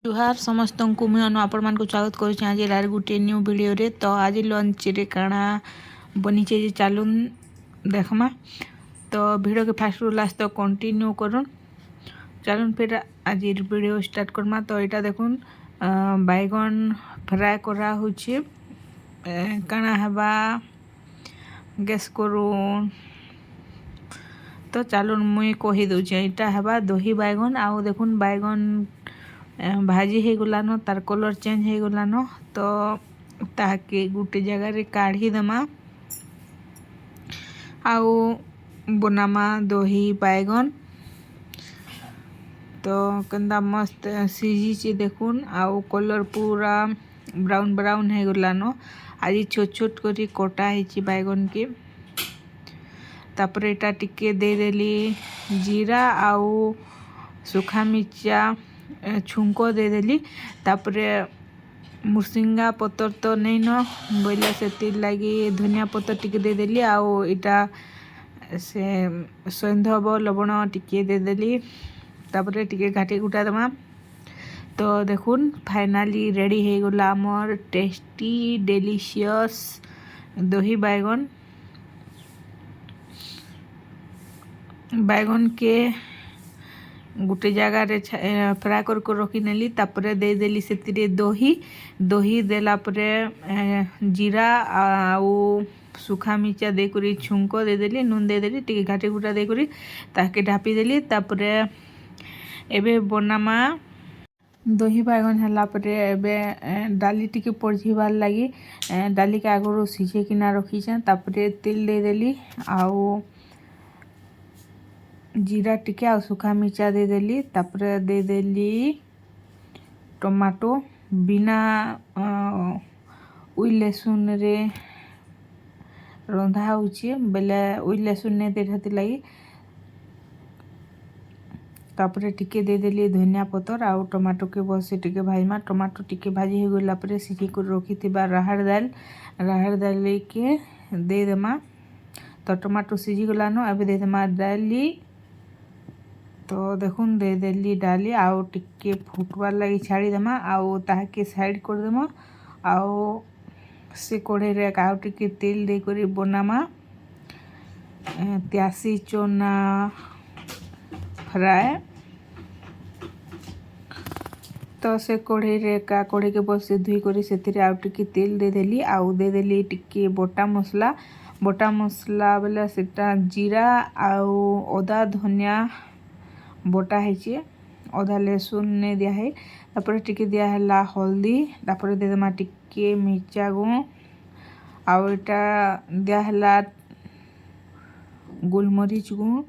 जुहार समस्त को मुझे आपण मान को स्वागत करुच्छे आज आर गोटे न्यू वीडियो रे। तो आज लंच रे काଣା बनीचे जे चालून देखमा। तो वीडियो के फास्ट रु लास्ट तक कंटिन्यू करूँ। चलून फिर आज वीडियो स्टार्ट करमा। तो यहाँ देखुन बैगन फ्राए करा होचे काଣା हेबा गैस करूँ। तो चलून मुई कही दूचे यहाँ हेबा दही बैगन आउ देखुन बैगन भाजी हो गलान तार कलर चेंज हो गलान। तो ताके गोटे जगह रे काढ़ी देमा आउ बनामा दही बैगन। तो कंदा मस्त सीझी देखुन आउ कलर पूरा ब्राउन ब्राउन हो गलान। आज छोट छोट करी कटा है बैगन के। तापर एटा टिके दे देली जीरा आउ सुखा मिर्चा छुंको दे देली। तापरे मुरसिंगा पतर तो नहीं न बोले से लगी धनिया पतर टिके दे देली आउ इटा से सैंधव लवण टिके दे देली। तापरे टिके घाटी गुटा दमा। तो देखुन फाइनाली रेडी हो गला आमर टेस्टी डेलीशियस दही बैगन। बैगन के गोटे जगह रे फ्राए कर रखी नेली। तापरे दे देली से दही देला परे जीरा आउ सुखा मिर्चा दे करी छुंको दे देली नून दे देली टिके घाटी गुटा दे करी ताके ढापी देली। तापरे एबे बनामा दही बैगन हला परे एबे डाली टिके पड़जीबार लगी डाली के आगरू सीझे किना रखी छे। तापरे तेल दे देली आउ जीरा टिके आ सुखा मिर्चा दे देली। तापरे दे देली टमाटो बिना उई लहसुन रे रंधा होचे बेले उई लहसुन ने दे रहती लगी। तापरे टिके दे देली धनिया पतर आउ टमाटो के बस टिके भाजमा। टमाटो टिके भाजी हो गला परे सीझी कर रखी थिबा राहड़ दाल के दे देमा। तो टमाटो सीझी गलानो अबे दे देमा डाली। तो देखुन दे देली डाली आउ टिके फुटवार लगी छाड़ी देमा आउ ताके साइड कर देमा। आउ से कढ़े रे आउ टिके तेल दे करी बनामा त्यासी चोना फ्राए। तो से कढ़े रे कढ़े के बस धुई करी से आउ टिके तेल दे देली आउ दे देली टिके बोटा मसला बेले सेटा जीरा आउ अदा धनिया बोटा है अदा लहसुन ने दिया है। तापर टिके दिया है हल्दी तापर दे देमा टिके मिर्चा गुण आउ एटा दिया है गोलमरीच गुण।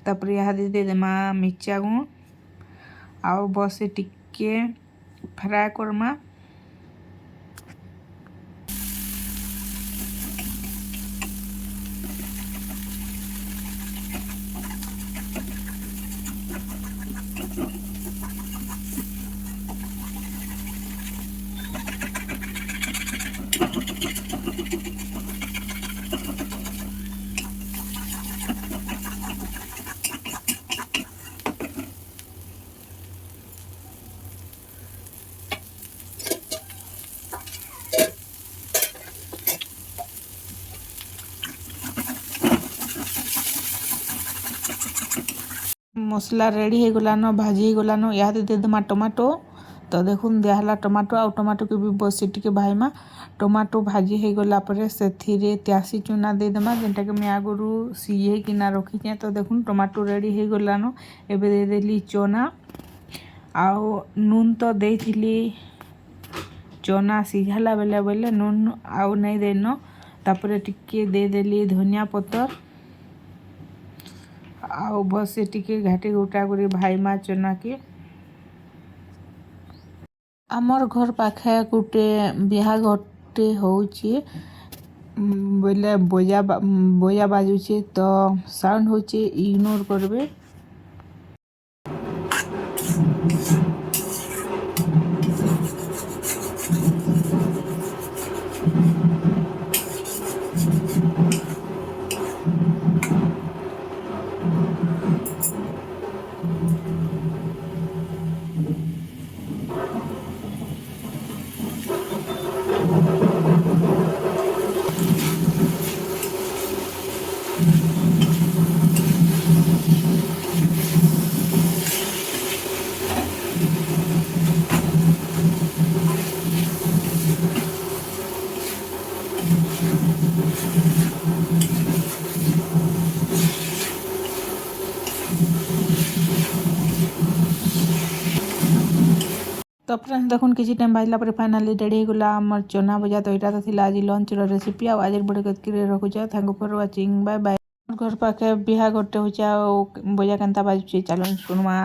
तापर यहाँ दे देमा मिर्चा गुण आउ बस टिके फ्राए करमा। मसला रेडी हो गलान भाजी हो गलान। यहाँ दे देमा टमाटो। तो देखुन दियाला टमाटो आउ टमाटो के भी बस टिके भाजमा। टमाटो भाजी हो गला परे से त्यासी चूना दे देमा जेनटा के मैं आगरू सीझे किना रखी छे। तो देखुन टमाटो रेडी हो गलान एबे दे देली चना आउ नून तो देइथिली चना सीझाला बेले बेले नून आउ नहीं देनो। तापरे टिके दे देली धनिया पतर आउ बस टिके घाटी गुटा करी भाईमा चना के। आमर घर पाखे गोटे बिहा घटे होचे बोले बोया बाजुचे। तो साउंड होचे इग्नोर करबे। तो फ्रेंड्स देखुन किसी टाइम बाजला पर फाइनाली रेडी होगला आमर चना भजा। तो यहाँ तो आज लंच रेसिपी आज बड़े कर रखुचे। Thank you for watching bye bye. घर पाखे बिहा गोटे हो भजा केन्ता बाजुचे चलो शुणमा।